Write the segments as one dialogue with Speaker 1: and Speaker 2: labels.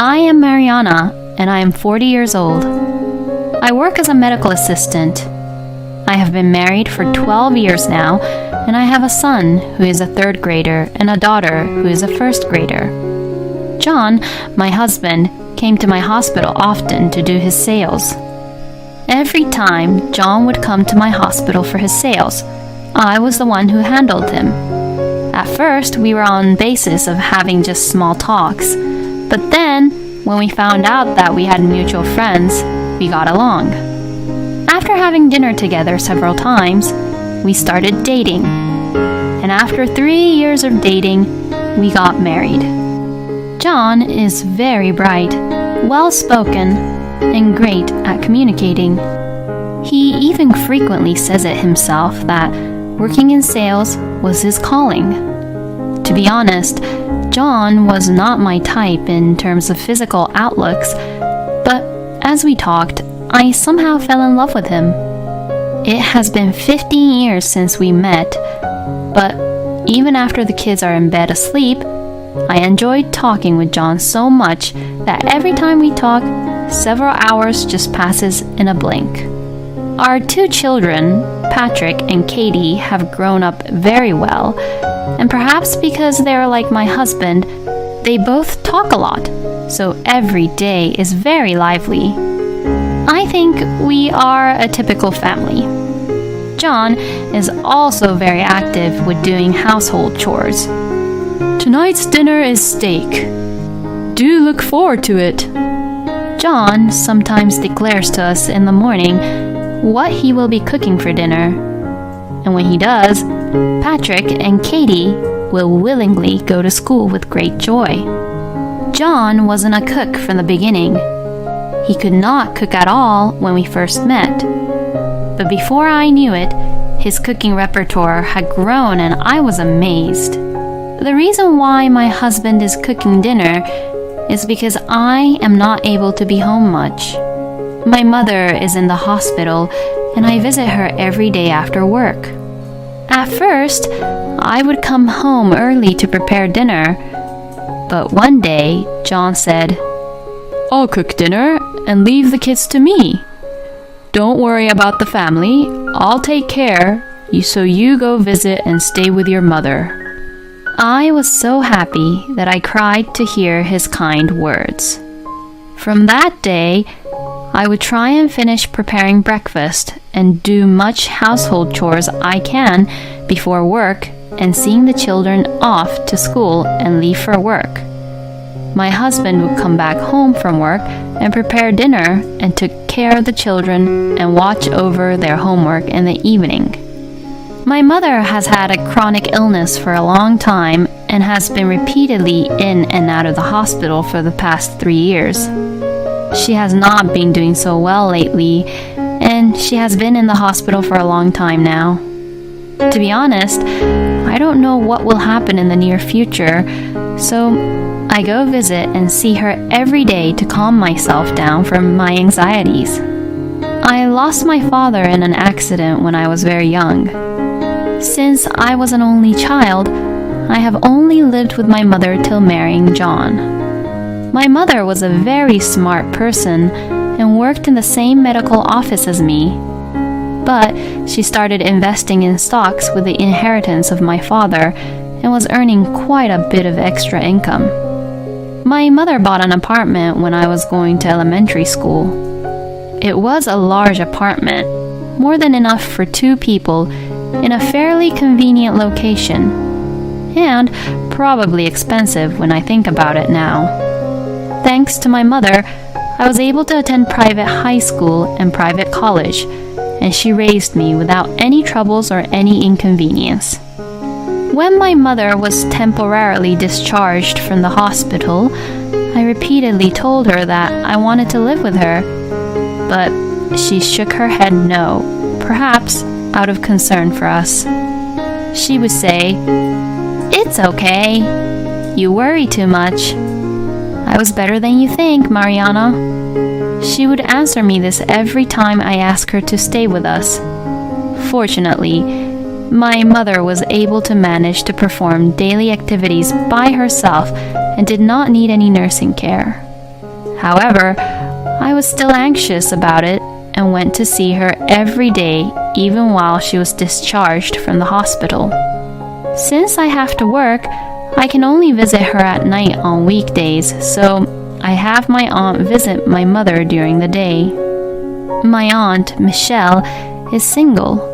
Speaker 1: I am Mariana, and I am 40 years old. I work as a medical assistant. I have been married for 12 years now, and I have a son who is a third grader and a daughter who is a first grader. John, my husband, came to my hospital often to do his sales. Every time John would come to my hospital for his sales, I was the one who handled him. At first, we were on basis of having just small talks, but then, when we found out that we had mutual friends, we got along. After having dinner together several times, we started dating. And after 3 years of dating, we got married. John is very bright, well-spoken, and great at communicating. He even frequently says it himself that working in sales was his calling. To be honest, John was not my type in terms of physical outlooks, but as we talked, I somehow fell in love with him. It has been 15 years since we met, but even after the kids are in bed asleep, I enjoyed talking with John so much that every time we talk, several hours just passes in a blink. Our 2 children, Patrick and Katie, have grown up very well, and perhaps because they're like my husband, they both talk a lot, so every day is very lively. I think we are a typical family. John is also very active with doing household chores. Tonight's dinner is steak. Do look forward to it. John sometimes declares to us in the morning what he will be cooking for dinner. And when he does, Patrick and Katie will willingly go to school with great joy. John wasn't a cook from the beginning. He could not cook at all when we first met. But before I knew it, his cooking repertoire had grown and I was amazed. The reason why my husband is cooking dinner is because I am not able to be home much. My mother is in the hospital and I visit her every day after work. At first, I would come home early to prepare dinner, but one day John said, "I'll cook dinner and leave the kids to me. Don't worry about the family. I'll take care, so you go visit and stay with your mother." I was so happy that I cried to hear his kind words. From that day, I would try and finish preparing breakfast and do much household chores I can before work and seeing the children off to school and leave for work. My husband would come back home from work and prepare dinner and took care of the children and watch over their homework in the evening. My mother has had a chronic illness for a long time and has been repeatedly in and out of the hospital for the past 3 years. She has not been doing so well lately, and she has been in the hospital for a long time now. To be honest, I don't know what will happen in the near future, so I go visit and see her every day to calm myself down from my anxieties. I lost my father in an accident when I was very young. Since I was an only child, I have only lived with my mother till marrying John. My mother was a very smart person and worked in the same medical office as me, but she started investing in stocks with the inheritance of my father and was earning quite a bit of extra income. My mother bought an apartment when I was going to elementary school. It was a large apartment, more than enough for 2 people, in a fairly convenient location, and probably expensive when I think about it now. Thanks to my mother, I was able to attend private high school and private college, and she raised me without any troubles or any inconvenience. When my mother was temporarily discharged from the hospital, I repeatedly told her that I wanted to live with her, but she shook her head no, perhaps out of concern for us. She would say, "It's okay. You worry too much. I was better than you think, Mariana." She would answer me this every time I asked her to stay with us. Fortunately, my mother was able to manage to perform daily activities by herself and did not need any nursing care. However, I was still anxious about it and went to see her every day, even while she was discharged from the hospital. Since I have to work, I can only visit her at night on weekdays, so I have my aunt visit my mother during the day. My aunt, Michelle, is single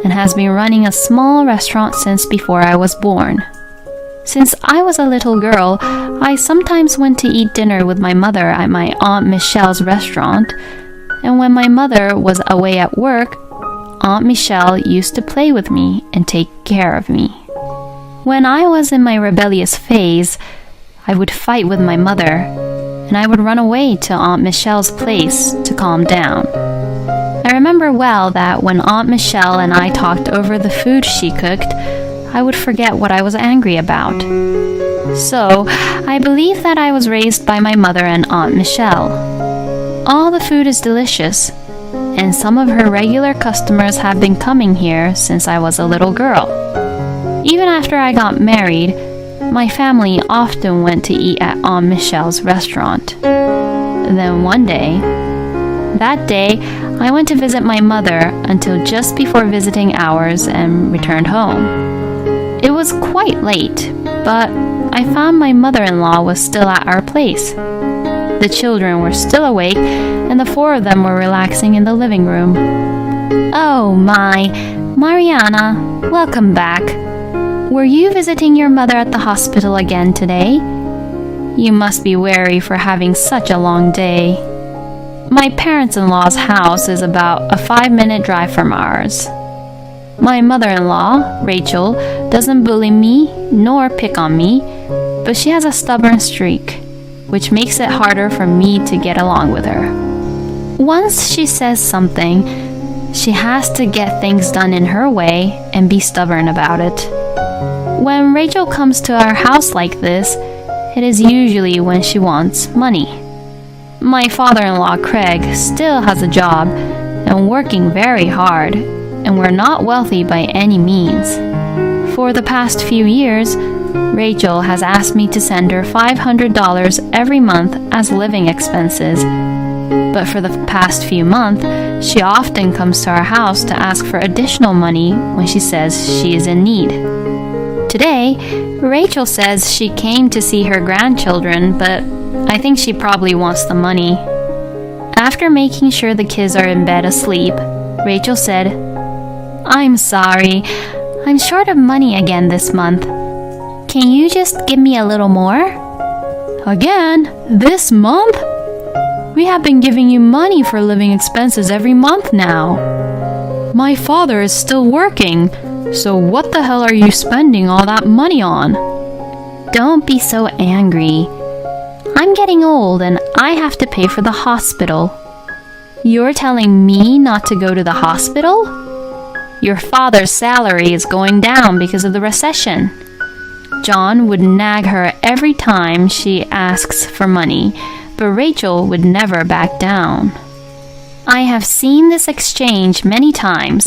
Speaker 1: and has been running a small restaurant since before I was born. Since I was a little girl, I sometimes went to eat dinner with my mother at my Aunt Michelle's restaurant, and when my mother was away at work, Aunt Michelle used to play with me and take care of me. When I was in my rebellious phase, I would fight with my mother, and I would run away to Aunt Michelle's place to calm down. I remember well that when Aunt Michelle and I talked over the food she cooked, I would forget what I was angry about. So, I believe that I was raised by my mother and Aunt Michelle. All the food is delicious, and some of her regular customers have been coming here since I was a little girl. Even after I got married, my family often went to eat at Aunt Michelle's restaurant. Then one day, I went to visit my mother until just before visiting hours and returned home. It was quite late, but I found my mother-in-law was still at our place. The children were still awake, and the four of them were relaxing in the living room. "Oh my, Mariana, welcome back. Were you visiting your mother at the hospital again today? You must be weary for having such a long day. My parents-in-law's house is about a 5-minute drive from ours. My mother-in-law, Rachel, doesn't bully me nor pick on me, but she has a stubborn streak, which makes it harder for me to get along with her. Once she says something, she has to get things done in her way and be stubborn about it. When Rachel comes to our house like this, it is usually when she wants money. My father-in-law, Craig, still has a job and working very hard, and we're not wealthy by any means. For the past few years, Rachel has asked me to send her $500 every month as living expenses, but for the past few months, she often comes to our house to ask for additional money when she says she is in need. Today, Rachel says she came to see her grandchildren, but I think she probably wants the money. After making sure the kids are in bed asleep, Rachel said, "I'm sorry, I'm short of money again this month. Can you just give me a little more?" "Again? This month? We have been giving you money for living expenses every month now. My father is still working, so what the hell are you spending all that money on?" "Don't be so angry. I'm getting old and I have to pay for the hospital." "You're telling me not to go to the hospital? Your father's salary is going down because of the recession." John would nag her every time she asks for money, but Rachel would never back down. I have seen this exchange many times,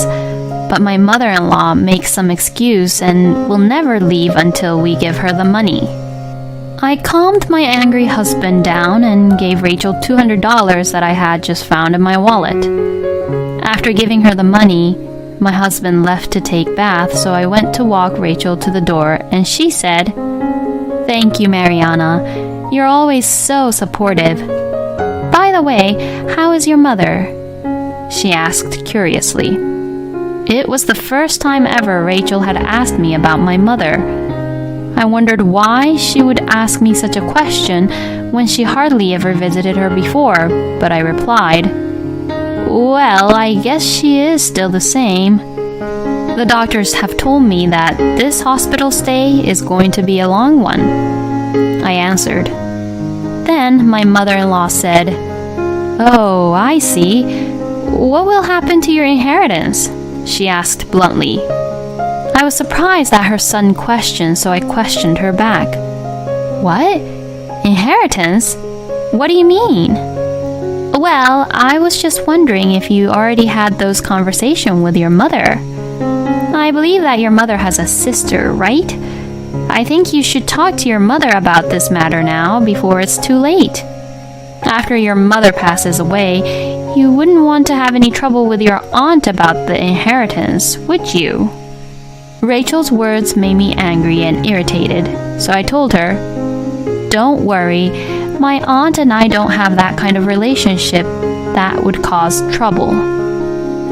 Speaker 1: but my mother-in-law makes some excuse and will never leave until we give her the money. I calmed my angry husband down and gave Rachel $200 that I had just found in my wallet. After giving her the money, my husband left to take bath, so I went to walk Rachel to the door, and she said, "Thank you, Mariana. You're always so supportive. By the way, how is your mother?" she asked curiously. It was the first time ever Rachel had asked me about my mother. I wondered why she would ask me such a question when she hardly ever visited her before, but I replied, "Well, I guess she is still the same. The doctors have told me that this hospital stay is going to be a long one," I answered. Then my mother-in-law said, "Oh, I see. What will happen to your inheritance?" she asked bluntly. I was surprised at her sudden question, so I questioned her back. "What? Inheritance? What do you mean?" "Well, I was just wondering if you already had those conversations with your mother. I believe that your mother has a sister, right? I think you should talk to your mother about this matter now before it's too late." After your mother passes away, you wouldn't want to have any trouble with your aunt about the inheritance, would you?" Rachel's words made me angry and irritated, so I told her, "Don't worry, my aunt and I don't have that kind of relationship that would cause trouble."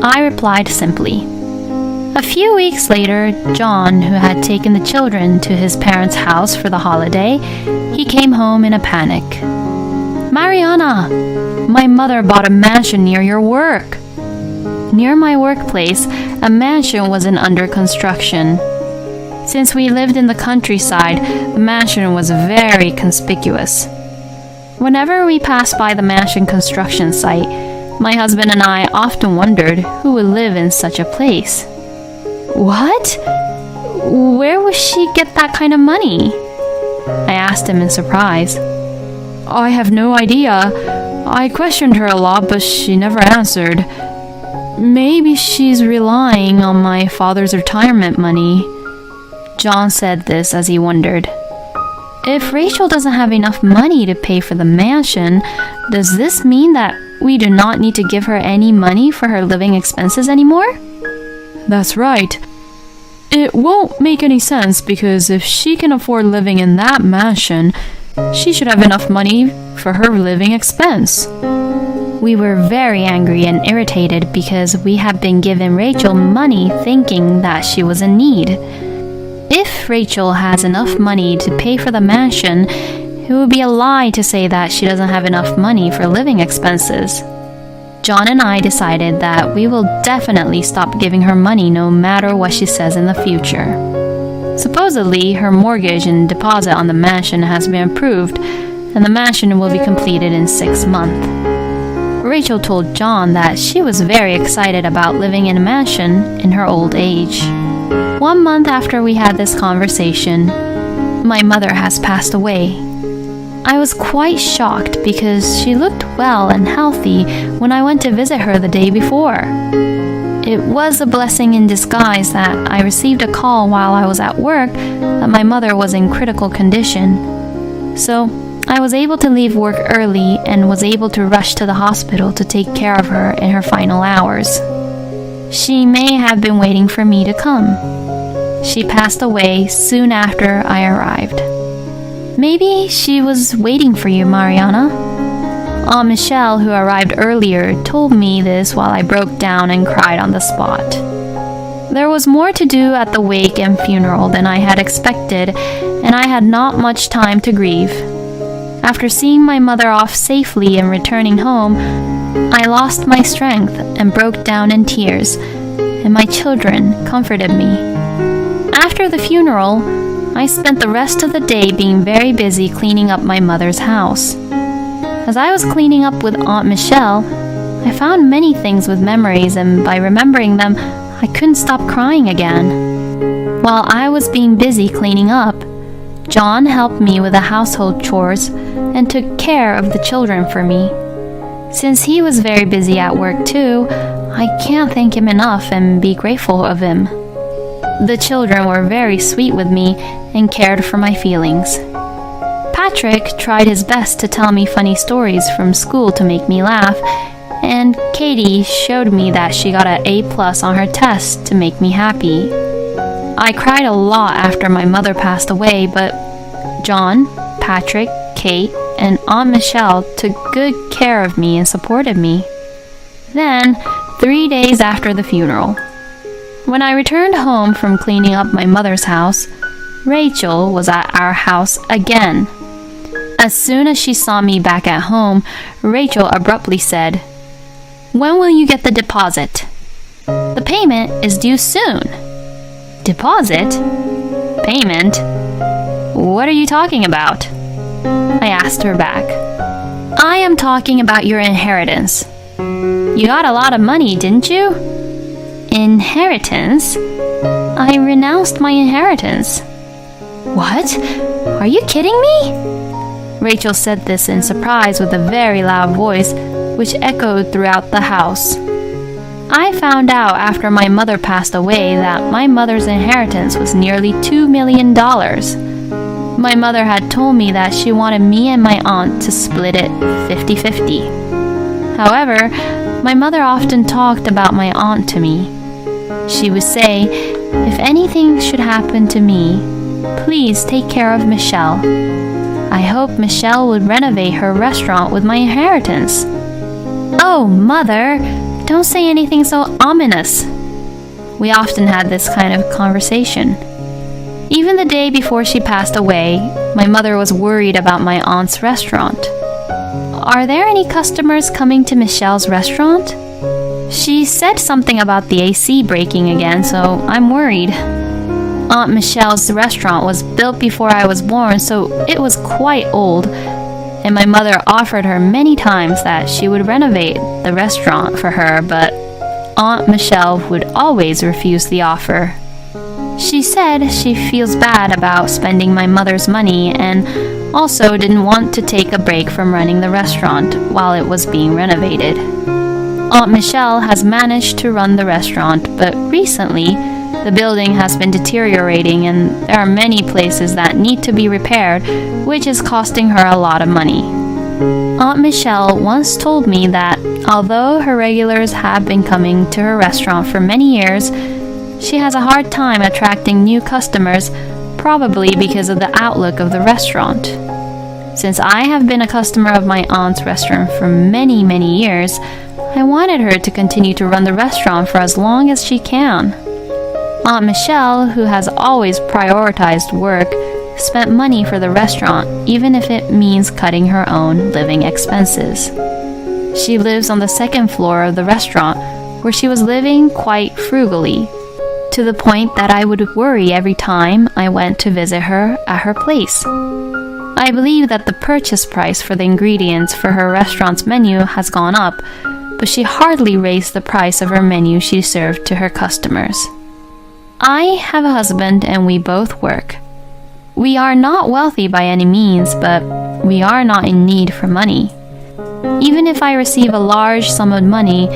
Speaker 1: I replied simply. A few weeks later, John, who had taken the children to his parents' house for the holiday, he came home in a panic. "Mariana, my mother bought a mansion near your work." Near my workplace, a mansion was under construction. Since we lived in the countryside, the mansion was very conspicuous. Whenever we passed by the mansion construction site, my husband and I often wondered who would live in such a place. "What? Where would she get that kind of money?" I asked him in surprise. "I have no idea. I questioned her a lot, but she never answered. Maybe she's relying on my father's retirement money." John said this as he wondered. "If Rachel doesn't have enough money to pay for the mansion, does this mean that we do not need to give her any money for her living expenses anymore?" "That's right. It won't make any sense because if she can afford living in that mansion, she should have enough money for her living expense." We were very angry and irritated because we had been giving Rachel money thinking that she was in need. If Rachel has enough money to pay for the mansion, it would be a lie to say that she doesn't have enough money for living expenses. John and I decided that we will definitely stop giving her money no matter what she says in the future. Supposedly, her mortgage and deposit on the mansion has been approved, and the mansion will be completed in 6 months. Rachel told John that she was very excited about living in a mansion in her old age. 1 month after we had this conversation, my mother has passed away. I was quite shocked because she looked well and healthy when I went to visit her the day before. It was a blessing in disguise that I received a call while I was at work that my mother was in critical condition. So I was able to leave work early and was able to rush to the hospital to take care of her in her final hours. She may have been waiting for me to come. She passed away soon after I arrived. Maybe she was waiting for you, Mariana. Aunt Michelle, who arrived earlier, told me this while I broke down and cried on the spot. There was more to do at the wake and funeral than I had expected, and I had not much time to grieve. After seeing my mother off safely and returning home, I lost my strength and broke down in tears, and my children comforted me. After the funeral, I spent the rest of the day being very busy cleaning up my mother's house. As I was cleaning up with Aunt Michelle, I found many things with memories, and by remembering them, I couldn't stop crying again. While I was being busy cleaning up, John helped me with the household chores and took care of the children for me. Since he was very busy at work too, I can't thank him enough and be grateful of him. The children were very sweet with me and cared for my feelings. Patrick tried his best to tell me funny stories from school to make me laugh, and Katie showed me that she got an A+ on her test to make me happy. I cried a lot after my mother passed away, but John, Patrick, Kate, and Aunt Michelle took good care of me and supported me. Then, 3 days after the funeral, when I returned home from cleaning up my mother's house, Rachel was at our house again. As soon as she saw me back at home, Rachel abruptly said, "When will you get the deposit? The payment is due soon." "Deposit? Payment? What are you talking about?" I asked her back. "I am talking about your inheritance. You got a lot of money, didn't you?" "Inheritance? I renounced my inheritance." "What? Are you kidding me?" Rachel said this in surprise with a very loud voice, which echoed throughout the house. I found out after my mother passed away that my mother's inheritance was nearly $2 million. My mother had told me that she wanted me and my aunt to split it 50-50. However, my mother often talked about my aunt to me. She would say, "If anything should happen to me, please take care of Michelle. I hope Michelle would renovate her restaurant with my inheritance." "Oh, Mother, don't say anything so ominous." We often had this kind of conversation. Even the day before she passed away, my mother was worried about my aunt's restaurant. "Are there any customers coming to Michelle's restaurant? She said something about the AC breaking again, so I'm worried." Aunt Michelle's restaurant was built before I was born, so it was quite old, and my mother offered her many times that she would renovate the restaurant for her, but Aunt Michelle would always refuse the offer. She said she feels bad about spending my mother's money and also didn't want to take a break from running the restaurant while it was being renovated. Aunt Michelle has managed to run the restaurant, but recently the building has been deteriorating and there are many places that need to be repaired, which is costing her a lot of money. Aunt Michelle once told me that although her regulars have been coming to her restaurant for many years, she has a hard time attracting new customers, probably because of the outlook of the restaurant. Since I have been a customer of my aunt's restaurant for many, many years, I wanted her to continue to run the restaurant for as long as she can. Aunt Michelle, who has always prioritized work, spent money for the restaurant, even if it means cutting her own living expenses. She lives on the second floor of the restaurant, where she was living quite frugally, to the point that I would worry every time I went to visit her at her place. I believe that the purchase price for the ingredients for her restaurant's menu has gone up, but she hardly raised the price of her menu she served to her customers. I have a husband and we both work. We are not wealthy by any means, but we are not in need for money. Even if I receive a large sum of money,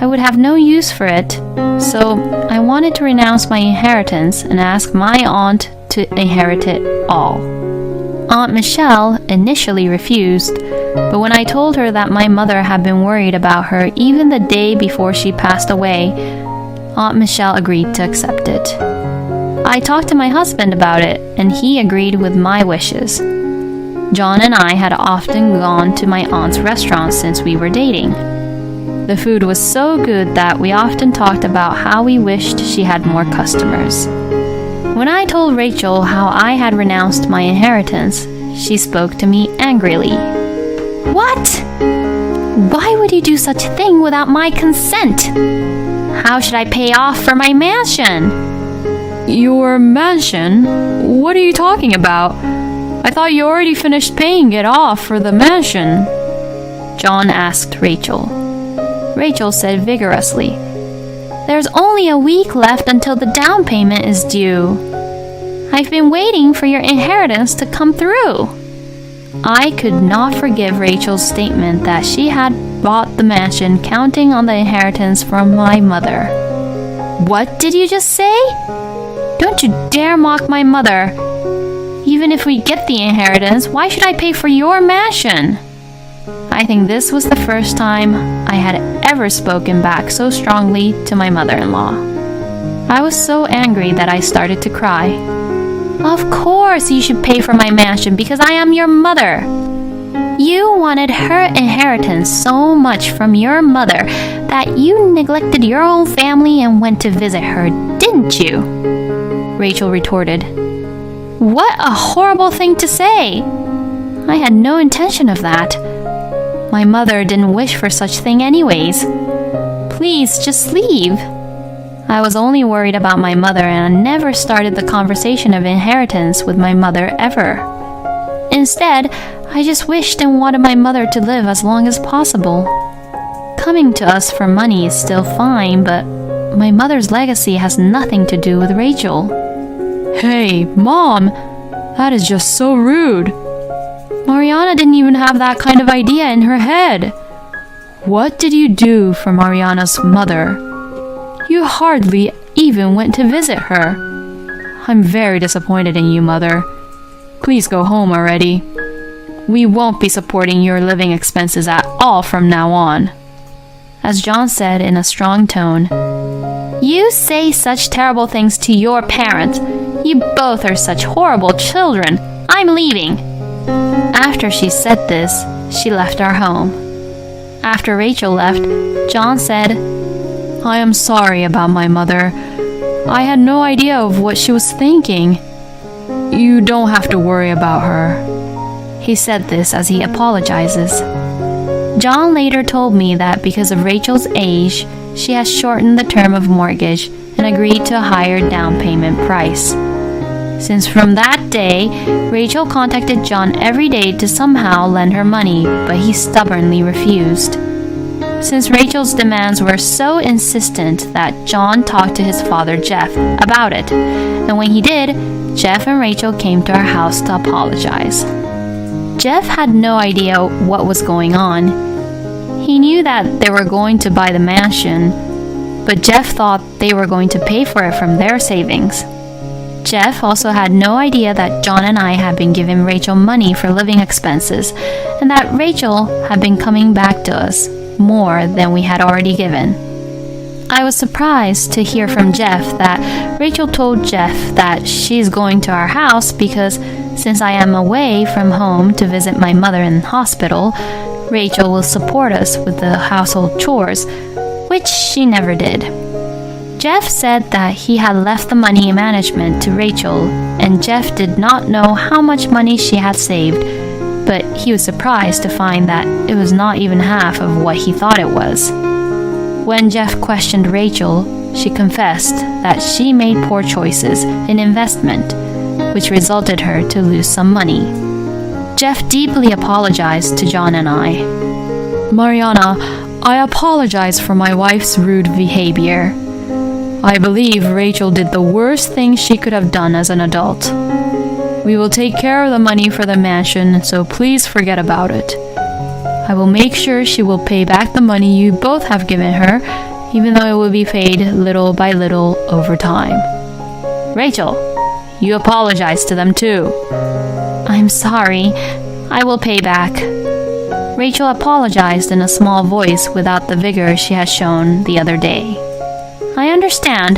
Speaker 1: I would have no use for it, so I wanted to renounce my inheritance and ask my aunt to inherit it all. Aunt Michelle initially refused, but when I told her that my mother had been worried about her even the day before she passed away, Aunt Michelle agreed to accept it. I talked to my husband about it, and he agreed with my wishes. John and I had often gone to my aunt's restaurant since we were dating. The food was so good that we often talked about how we wished she had more customers. When I told Rachel how I had renounced my inheritance, she spoke to me angrily. "What? Why would you do such a thing without my consent? How should I pay off for my mansion?" "Your mansion? What are you talking about? I thought you already finished paying it off for the mansion," John asked Rachel. Rachel said vigorously, "There's only a week left until the down payment is due. I've been waiting for your inheritance to come through." I could not forgive Rachel's statement that she had bought the mansion counting on the inheritance from my mother. "What did you just say? Don't you dare mock my mother. Even if we get the inheritance, why should I pay for your mansion?" I think this was the first time I had ever spoken back so strongly to my mother-in-law. I was so angry that I started to cry. "Of course you should pay for my mansion because I am your mother. You wanted her inheritance so much from your mother that you neglected your own family and went to visit her, didn't you?" Rachel retorted. "What a horrible thing to say! I had no intention of that. My mother didn't wish for such thing anyways. Please, just leave." I was only worried about my mother and I never started the conversation of inheritance with my mother ever. Instead, I just wished and wanted my mother to live as long as possible. Coming to us for money is still fine, but my mother's legacy has nothing to do with Rachel. "Hey, Mom, that is just so rude. Mariana didn't even have that kind of idea in her head. What did you do for Mariana's mother? You hardly even went to visit her. I'm very disappointed in you, Mother. please go home already. We won't be supporting your living expenses at all from now on." As John said in a strong tone, "You say such terrible things to your parents. You both are such horrible children. I'm leaving." After she said this, she left our home. After Rachel left, John said, "I am sorry about my mother. I had no idea of what she was thinking. You don't have to worry about her." He said this as he apologizes. John later told me that because of Rachel's age, she has shortened the term of mortgage and agreed to a higher down payment price. Since from that day, Rachel contacted John every day to somehow lend her money, but he stubbornly refused. Since Rachel's demands were so insistent that John talked to his father Jeff about it, and when he did, Jeff and Rachel came to our house to apologize. Jeff had no idea what was going on. He knew that they were going to buy the mansion, but Jeff thought they were going to pay for it from their savings. Jeff also had no idea that John and I had been giving Rachel money for living expenses, and that Rachel had been coming back to us more than we had already given. I was surprised to hear from Jeff that Rachel told Jeff that she's going to our house because since I am away from home to visit my mother in hospital, Rachel will support us with the household chores, which she never did. Jeff said that he had left the money management to Rachel, and Jeff did not know how much money she had saved, but he was surprised to find that it was not even half of what he thought it was. When Jeff questioned Rachel, she confessed that she made poor choices in investment, which resulted her to lose some money. Jeff deeply apologized to John and I. "Mariana, I apologize for my wife's rude behavior. I believe Rachel did the worst thing she could have done as an adult. We will take care of the money for the mansion, so please forget about it. I will make sure she will pay back the money you both have given her, even though it will be paid little by little over time." "Rachel, you apologize to them too." "I'm sorry. I will pay back." Rachel apologized in a small voice without the vigor she had shown the other day. "I understand.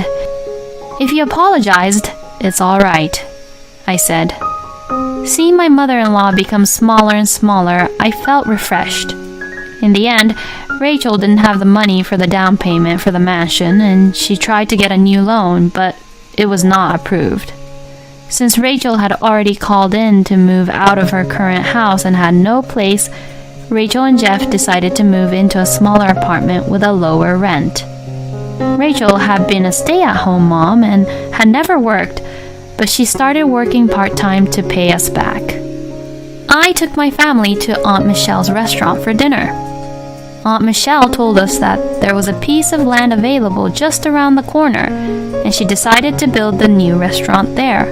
Speaker 1: If you apologized, it's all right," I said. Seeing my mother-in-law become smaller and smaller, I felt refreshed. In the end, Rachel didn't have the money for the down payment for the mansion, and she tried to get a new loan, but it was not approved. Since Rachel had already called in to move out of her current house and had no place, Rachel and Jeff decided to move into a smaller apartment with a lower rent. Rachel had been a stay-at-home mom and had never worked, but she started working part-time to pay us back. I took my family to Aunt Michelle's restaurant for dinner. Aunt Michelle told us that there was a piece of land available just around the corner, and she decided to build the new restaurant there.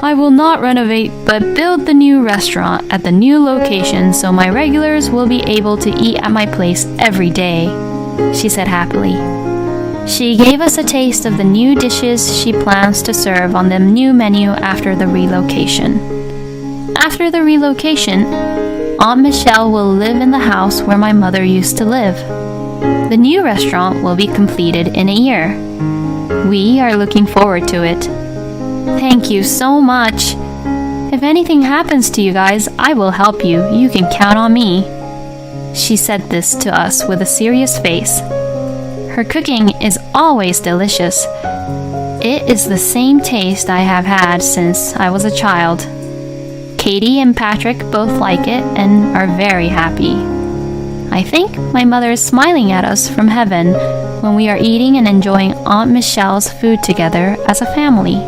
Speaker 1: "I will not renovate, but build the new restaurant at the new location so my regulars will be able to eat at my place every day," she said happily. She gave us a taste of the new dishes she plans to serve on the new menu after the relocation. After the relocation, Aunt Michelle will live in the house where my mother used to live. The new restaurant will be completed in a year. We are looking forward to it. Thank you so much. If anything happens to you guys, I will help you. You can count on me. She said this to us with a serious face. Her cooking is always delicious. It is the same taste I have had since I was a child. Katie and Patrick both like it and are very happy. I think my mother is smiling at us from heaven when we are eating and enjoying Aunt Michelle's food together as a family.